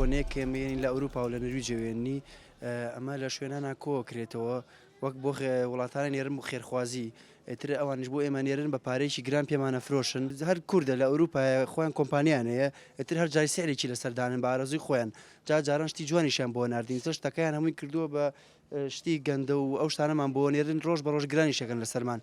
کۆنەیە کێمێنی لە ئەوروپا و لە نرویجەوێنی ئەمە لە شوێنانە کۆکرێتەوە وەک بۆ وڵاتانە نێرن بۆ خێرخوازی ئێتر ئەوانش بۆ ئێمە نێرن بە پارەیەکی گران پێمانە فرۆشن هەر کووردە لە ئەوروپا خۆیان کۆمپانیانەیە ئێتر هەر جای سێرێکی لەسەردانن بە ئارەزوی خۆیان جاران شتی جوانیشان بۆ ناردین تر شتەکەیان هەمووی کردووە بە شتی گەندە و ئەو شتانەمان بۆ نێرن ڕۆژ بە ڕۆژ گرانیشەکەن لەسەرمان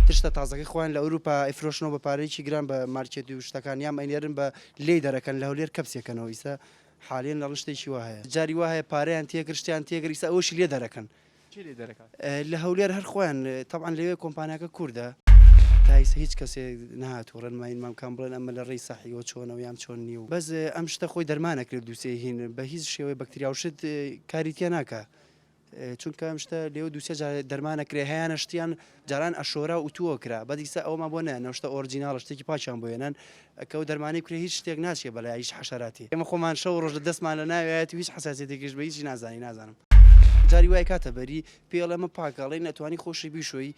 تشتە تازەکەی خۆیان لە ئەوروپا ئەیفرۆشنەوە بە پارەیەکی گران بە مارکێت و شتەکان یان ئەینێرن بە لێی دەرەکەن لە هەولێر کەپسێکەنەوە ئیستا حالیان لە شتێکی وا هەیە جاری وا هەیە پارەیان تێگر شتیان تێگر ئیستا ئەوشی لێ دەرەکەن لە هەولێر هەر خۆیان تەبعاً لەوێ کۆمپانیاکە کووردە تایسە هیچ کەسێک نهاتوە ڕێنمایی مامکان بڵێن ئەمە لە ڕێی ساحیەوە چۆنەوە یان چۆن نییە و بەس ئەم شتە خۆی دەرمانەکرێت دووسێ هین بە هیچ شێوەی بەکتریاوشت کاری تێ ناکە چونکە ئەم شتە لێو دووسێ دەرمانەکرێ هەیەە شتیان جاران ئەشۆرا و تووە کرا بەدیسە ئەومان بۆ نە نەشتە ئۆرجیناڵ شتێکی پاچیان بۆێنن ئەکە و دەرمانی کرێ هیچ شتێک ناچێ بەلای هیچ حەشەراتی ئێمە خۆمان شەو ڕۆژ دەستمان لە ناوێت هیچ حساسیتێکیش بە هیچی نازانم جاری وای کاتە بەری پێڵەمە پاکەڵی نەتوانی خۆشی بیشۆی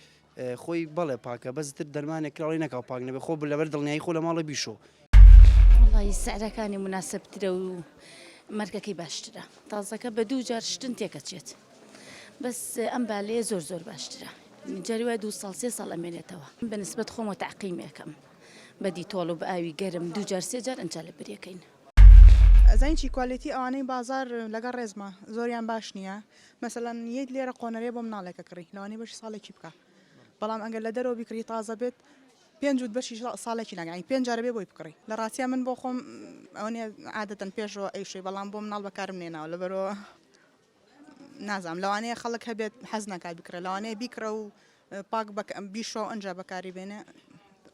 خۆی بەڵێ پاکە بەزتر دەرمانێک کراڵی نەکاو پاک نەبێ خۆ لەبەر دڵنیایی خۆ لە ماڵە بیشۆ وڵی سعرەکانی مناسبترە و مەرگەکەی باشترە تازەکە بە دوو جار شتن تێکەچێت بەس ئەم بالەیە زۆر باشترە جاری وای 2 ساڵ 3 ساڵ ئەمێنێتەوە بەنسبەت خۆمە تەعقیمێکم بەدی تۆڵ و بە ئاوی گەرم 2 جار 3 جار ئەنجا لە بریەکەین زانیی کوالیتی ئەوانەی بازار لەگەڵ ڕێزمە زۆریان باش نییە مەسەلاً یەک لێرە قۆنەرێ بۆ مناڵێکە کڕی لەوانەی بەشی ساڵێکی بکە بەڵام ئەگەر لە دەرەوە بیکڕی تازە بێت 5 بەشی ساڵێکی ناگەی 5 جارە بێ بۆی بکڕی لە ڕاستیە من بۆ خۆم ئەوەنێ عادەتەن پێشەوە ئەیشەی بەڵام بۆ مناڵ بەکارم نێناوە لەبەرەوە نازام لەوانەیە خەڵک هەبێت حەز ناکات بکرێت لەوانەیە بیکرە و پاک بیشۆ ئەنجا بەکاری بێنێ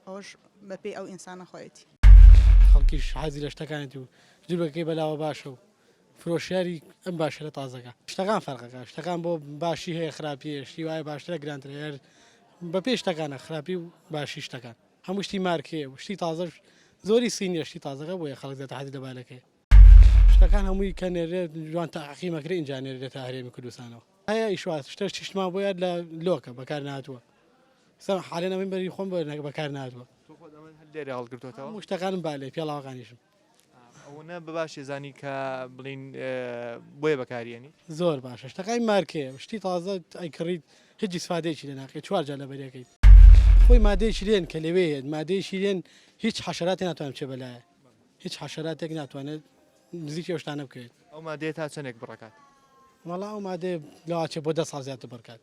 ئەوش بەپێی ئەو ئینسانە خۆیەتی خەڵکیش حەزی لە شتەکانێتی و جوبەکەی بەلاوە باشە و فرۆشیاری ئەم باشە لە تازەکە شتەکان فەرقەکە شتەکان بۆ باشی هەیە خراپیە شتی وایە باشترە گرانترە بە پێی شتەکانە خراپی و باشی شتەکان هەموو شتی مارکەیە و شتی تازە زۆری سینیە شتی تازەکە بۆیە خەڵک دەتە حەزی لەبالەکەی شتەکان هەمووی کە نێرێت جوان تەعقیمەکرێ ئینجا نێرێتە هەرێمی کوردستانەوە هەیە ئیشواز شتمان بۆیە لە لۆکە بەکار نهاتووە حالێن ئەمەی بەری خۆم بەکار نهاتووە لێرە هەڵگرتوێتەوە شتەکانم بالێ پێڵاوەکانیشم ئەوە بە باشی زانی کە بڵین بۆیە بەکارێنی زۆر باشە شتەکەی مارکەیە شتی تازە ئەیکڕیت هیچ سفادێکی لە ناکەیت 4 جار لە بەریەکەیت خۆی مادەیەکی لێن کە لەوەیە مادەیەکی لێن هیچ حەشەراتی ناتوانێت بچێ بەلایە هیچ حەشەراتێک ناتوانێت نزیکی ئەو شتانە بکرێت ئەو مادەیە تا چەندێک بڕکات وەڵا ئەو مادەیە لەواچێ بۆ 10 ساڵ زیاتر بڕکات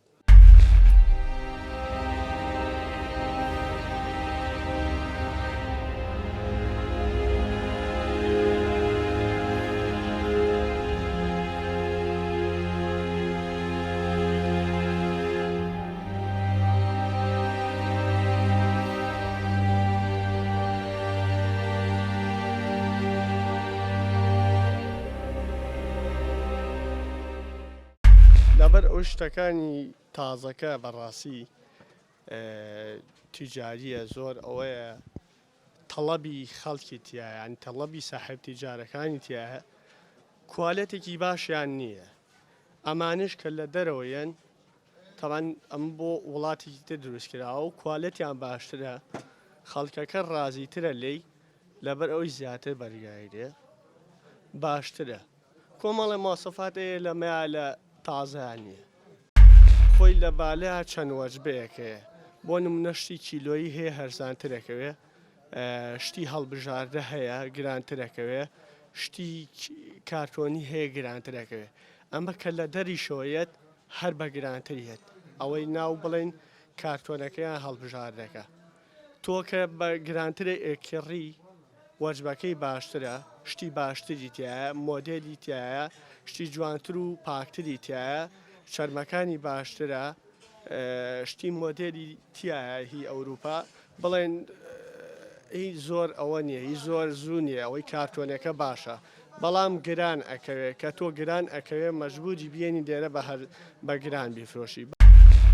لەبەر ئەو شتەکانی تازەکە بەڕاستی تیجاریە زۆر ئەوەیە تەڵەبی خەڵکی تایە یان تەڵەبی ساحب تیجارەکانی تایە کوالەتێکی باشیان نییە ئەمانش کە لە دەرەوەیەن تەوان ئەم بۆ وڵاتێکی تر دروستکراوە و کوالەتیان باشترە خەڵکەکە ڕازیترە لێی لەبەر ئەوی زیاتر بەرگایرێ باشترە کۆمەڵە مۆسەفاتەیە لەمەیە لە تازانیە خۆی لە بالەیە چەند وەجبەیەکەیە بۆ نمونەشتی کیلۆیی هەیە هەرزانترەکەوێ شتی هەڵبژاردە هەیە گرانترەکەوێ شتی کارتۆنی هەیە گرانترەکەوێ ئەمە کە لە دەری شۆیەت هەر بە گرانتریێت ئەوەی ناو بڵێن کارتۆنەکەیان هەڵبژاردەکە تۆ کە بە گرانترە ئێکڕی وەجبەکەی باشترە شتی باشتری تایە مۆدێلی تایە شتی جوانتر و پاکتری تایە شەرمەکانی باشترە شتی مۆدێلی تایە هی ئەوروپا بڵێن هی زۆر ئەوە نییە هی زۆر زوو نییە ئەوەی کارتۆنەکە باشە بەڵام گران ئەکەوێت کە تۆ گران ئەکەوێت مەجبوری بێنی دێرە بە گران بیفرۆشی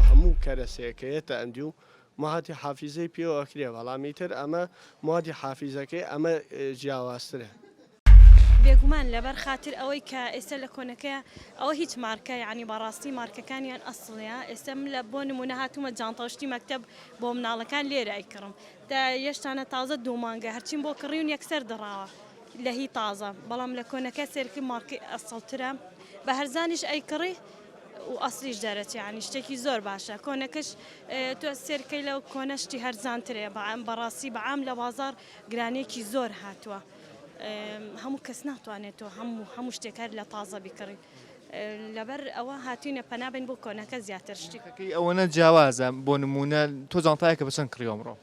هەموو کەرەسەیەکەیەتە ئەندی و موادی حافیزەی پێوە ئەکرێ بەڵامی تر ئەمە موادی حافیزەکەی ئەمە جیاوازترە بێگومان لەبەر خاطر ئەوەی کە ئێستا لە کۆنەکەی ئەوە هیچ مارکە یعنی بەڕاستی مارکەکانیان ئەسڵەیە ئێستا لە بۆ نمونە هاتوومە جانتەشتی مەکتەب بۆ مناڵەکان لێرە ئەیکڕم تا یەشتانە تازە 2 مانگە هەرچین بۆ کڕیون یەکسەر دڕاوە لە هی تازە بەڵام لە کۆنەکە سێرکی مارکی ئەسڵترە بە هەرزانیش ئەیکڕی و ئەسلیش دەرەچێ ینی شتێکی زۆر باشە کۆنەکەش تۆ سێرکەی لەو کۆنەشتی هەرزانترێ بەڕاستی بەعام لە بازار گرانێکی زۆر هاتووە هەموو کەس ناتوانێتەوە هەموو شتێکار لە تازە بیکڕی لەبەر ئەوە هاتوینە پەنابین بۆ کۆنەکە زیاتر شتی ئەوەنە جیاوازە بۆ نمونە تۆ جانتایەکە بچەند کڕیۆمڕۆ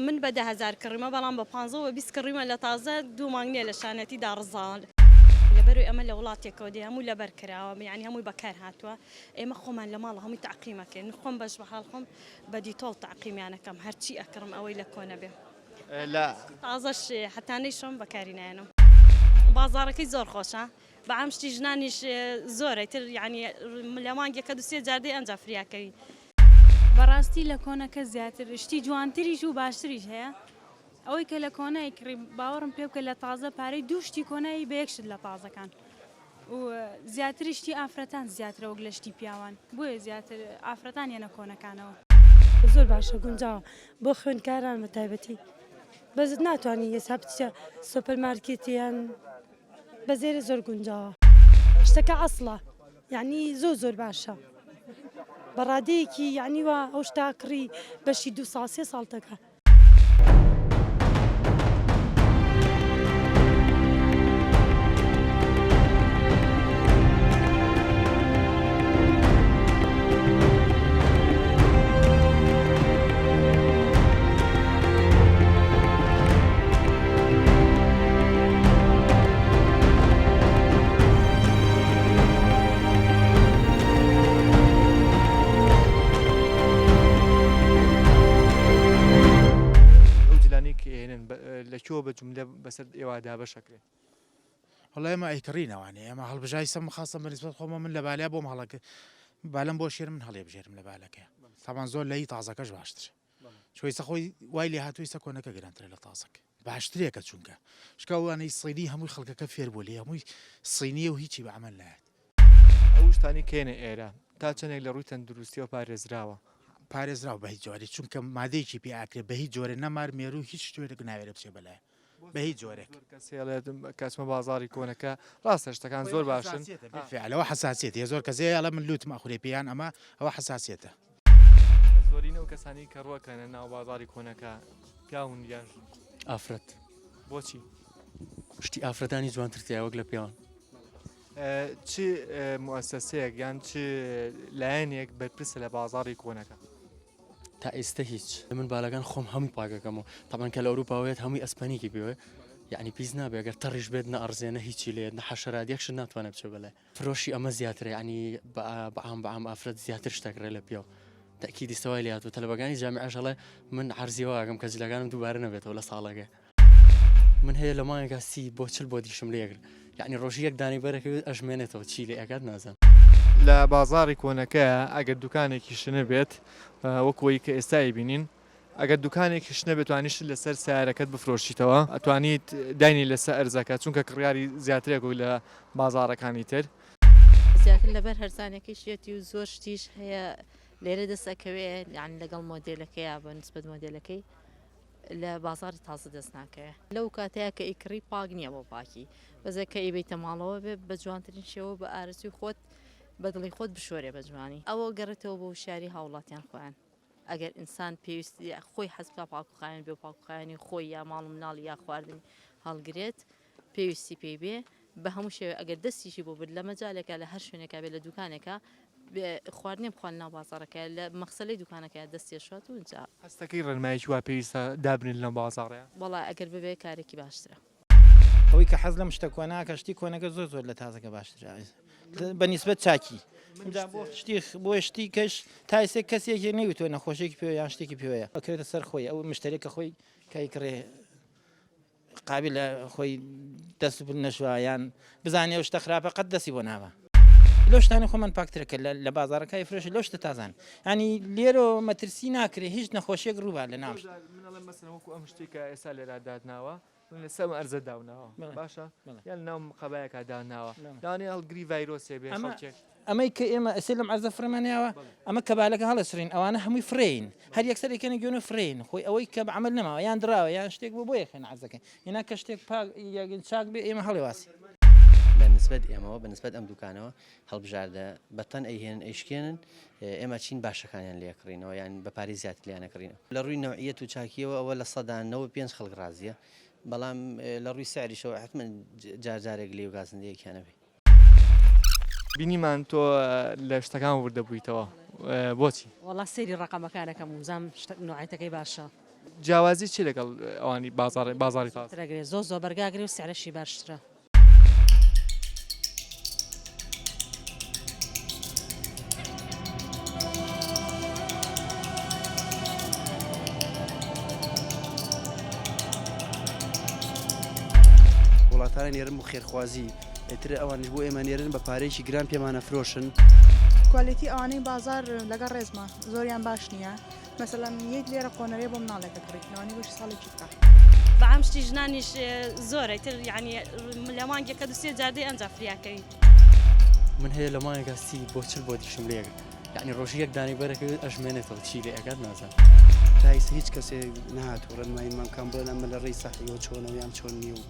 من بە 10,000 کڕیمە بەڵام بە 15 کڕیمە لە تازە 2 مانگ نییە لە شانەتی داڕزان لەبەروی ئەمە لە وڵاتێکەوە دی هەموو لەبەر کراوە یعنی هەمووی بەکار هاتووە ئێمە خۆمان لە ماڵ هەمووی تعقیمەکەین خۆم بەش بە حاڵ خۆم بە دیتۆڵ تعقیمیانەکەم هەرچی ئەکڕم ئەوەی لە کۆنە بێ تازەش حتانەی شۆم بەکاری نایەنم بازارەکەی زۆر خۆشە بەعام شتی ژنانیش زۆرە تر یعنی لە مانگێکە دوسێ جاردەی ئەنجا فریاکەوی بەڕاستی لە کۆنەکە زیاتر شتی جوانتریش و باشتریش هەیە ئەوەی کە لە کۆنای کڕی باوەڕم پێ بکە لە تازە پارەی دووشتی کۆنایی بە یەکشت لە تازەکان و زیاتریشتی ئافرەتان زیاترە وەک لە شتی پیاوان بۆیە زیاتر ئافرەتان یەنە کۆنەکانەوە زۆر باشە گونجاوە بۆ خوێندکاران بە تایبەتی بەزت ناتوانانی ێستا بچە سۆپەرمارکێتیان بەزێرە زۆر گونجاوە شتەکە ئەسڵە یعنی زۆر باشە بەڕادەیەکی یعنی وە ئەو شتا کڕی بەشی 2 ساڵ 3 ساڵ دەکە لەکوێوە بە جملە بەسەر ئێوادا بەشەکرێت هەڵ ئێمە ئەیکڕینەوەوانێ ئێمە هەڵبژای سەم خاستە بەنسبەت خۆمە من لە بالیا بۆم هەڵەکە بالم بۆ شێر من هەڵێ بژێرم لە بالەکە تاوان زۆر لەی تازەکەش باشتر چۆیسە خۆی وای لێ هاتوویسە کۆنەکە گرانترە لە تازەکە باشترێکە چونکە شکاوانەی سینی هەمووی خەڵکەکە فێر بۆ لێ هەمووی سینیە و هیچی بەعمل لایەت ئەو شتانی کێنە ئێرە تا چەندێک لە ڕووی تەندروستی و پارێزراوە پارێزراوە بە هیچ جۆری چونکە مادەیەکی پێ ئاکرێت بە هیچ جۆرە نەمار مێرو هیچ شتێک ناوێرە بچێ بەلایە بە هیچ جۆرێک کەسمە بازاری کۆنەکە ڕاستە شتەکان زۆر باشن فعلەوە حساسیت هەیە زۆر کەسەیە ئەڵە من لوتم ئەخورێ پێیان ئەمە ئەوە حساسیتە زۆرینە و کەسانی کە ڕوەکەنە ناو بازاری کۆنەکە پیاون یان ئافرەت بۆچی شتی ئافرەتانی جوانترتیا وەک لە پیاوان چ مؤسسەیەک یان چ لایەنێک بەرپرسە لە بازاری کۆنەکە تا ئێستا هیچ من بالاگان خۆم هەمووی پاکەکەمەوە تامان کە لە ئەوروپاوێت هەمووی ئەسپانیکی بێوە یعنی پیس نابێ ئەگەر تەڕیش بێت نە ئەرزێنە هیچی لێت نە حەشەرات یەکشت ناتوانێت بچێ بەلای فرۆشی ئەمە زیاترە ینی بەعام ئافرەت زیاتر شتەکرێت لە پیاو تاکیدی سەوای لێهاتوە تەلەبەکانی جامیعەش ئەڵێ من عەرزیەوە ئاگەم کە جلەکانم دووبارە نەبێتەوە لە ساڵەکە من هەیە لە مانگێکا 30 بۆ 40 بۆ دیشم لێ یەکر یعنی ڕۆژی یەک دانی بەرەکەوێت ئەژمێنێتەوە چی لێ ئەکات نازانم لە بازاری کۆنەکە ئەگەر دوکانێکی شنە بێت وەکوی کە ئێستای بینین ئەگەر دوکانێکی شنە بتوانیشت لەسەر سیارەکەت بفرۆشیتەوە ئەتوانیت داینی لەسەر ئەرزەکە چونکە کڕیاری زیاترێک لە بازارەکانی تر زیاتر لەبەر هەرزانەکەی شێتی و زۆر شتیش هەیە لێرە دەستەکەوێ یعنی لەگەڵ مۆدلەکەیە بە نسبەت مۆدلەکەی لە بازاری تازە دەست ناکەوێ لەو کاتەیە کە ئیکڕی پاک نییە بۆ پاکی بەزەکە ئیبیتە ماڵەوە بێ بە جوانترین شێوە بە ئارەزوی خۆت بەدڵی خۆت بشۆرێ بە جوانی ئەوە گەڕێتەوە بۆ شاری هاوڵاتیان خۆیان ئەگەر ئینسان پێویستی خۆی حەزبکە پاکوخایەن بێ پاکوخایانی خۆی یا ماڵ مناڵی یا خواردنی هەڵگرێت پێویستی پێی بێ بە هەموو شێوە ئەگەر دەستیشی بۆ برد لە مەجالێکە لە هەر شوێنێکە بێت لە دوکانێکە خواردنی بخواان ناو بازارەکە لە مەخسەلەی دوکانەکە دەستێشات و اینجا هەستەکەی ڕێنمایکی وا پێویستە دابنین لە بازاڕەیە وڵا ئەگەر ببێ کارێکی باشترە ئەوەی کە حەز لەم شتە کۆنا کەشتی کۆنەکە زۆر لە تازەکە باشترە بە نیسبەت چاکی بۆ شتی کەش تایسێ کەسێکی نەویتۆ نەخۆشێکی پێوە یان شتێکی پێوەیە ئەکرێتە سەر خۆی ئەو مشتێکە خۆی کایکڕێ قابل لە خۆی دەست نەشوایان بزانێ شتە خراپە قەت دەستی بۆ ناوە لۆ شتانی خۆمان پاکترەکە لە بازارەکەی فرۆشی لۆ شتە تازان ینی لێرە مەترسی ناکرێ هیچ نەخۆشیێک ڕووبا لە ناو وەکو ئەم شتێکە ئێستا لێرا دادناوە لەسەر ئەرزە داوناوە باشە یان ناو قەبایەکە داناوە دانی هەڵگری ڤایرۆسێ بێ ئەمەی کە ئێمە ئەسێ لەم عەرزە فڕێمانیاوە ئەمە کەبالەکە هەڵەسرین ئەوانە هەمووی فرین هەر یەکسەرێکەنە گوێنە فرین خۆی ئەوەی کە بەعمل نەماوە یان دراوە یان شتێک بۆ یەخێن عەرزەکەی هێنا کە شتێک چاک بێ ئێمە هەڵێواسی بەنسبەت ئێمەوە بەنسبەت ئەم دوکانەوە هەڵبژاردە بەتەن ئەیهێن ئەیشکێنن ئێمە چین باشەکانیان لێکڕینەوە یان بە پارێ زیات لیانەکڕینەوە لە ڕووی نەوعیەت و چاکیەوە ئەوە لە سەدانەوە 5 خەڵک ڕازیە بەڵام لە ڕووی سعریشەوە حتمما جارجارێک لێ و گازندەیەکیانەبێ بینیمان تۆ لە شتەکان وردەبوویتەوە بۆچی وڵا سێری ڕقەمەکانەکەم وزام نوعیتەکەی باشە جیاوازی چی لەگەڵ ئەوانی بازاری تاز ترەگرێت زۆ بەرگاگری و سعرەشی باشترە وڵاتانی نێرن و خێرخوازی ئێتر ئەوانش بۆ ئێمە نێرن بە پارەیەکی گران پێمانە فرۆشن کوالیتی ئەوانەی بازار لەگەڵ ڕێزمە زۆریان باش نییە مەسەلاً یەک لێرە قۆنەرێ بۆ مناڵێکە کڕی لەوانی بەش ساڵێکی بکە بەعام شتی ژنانیش زۆرە تر یعنی لە مانگێکە دوسێ جادەی ئەنج فریاکەوی من هەیە لە مانگەستی بۆ چل بۆ دیشم لێگە یعنی ڕۆژی یەک دانی بەرەکەوێت ئەژمێنێتەوە چی لێ ئەگات نازان تایس هیچ کەسێ نهات و ڕەنمایی مامکان بڵێن ئەمە لە ڕێی سەحیەوە چۆنەوە یان چۆن نییە و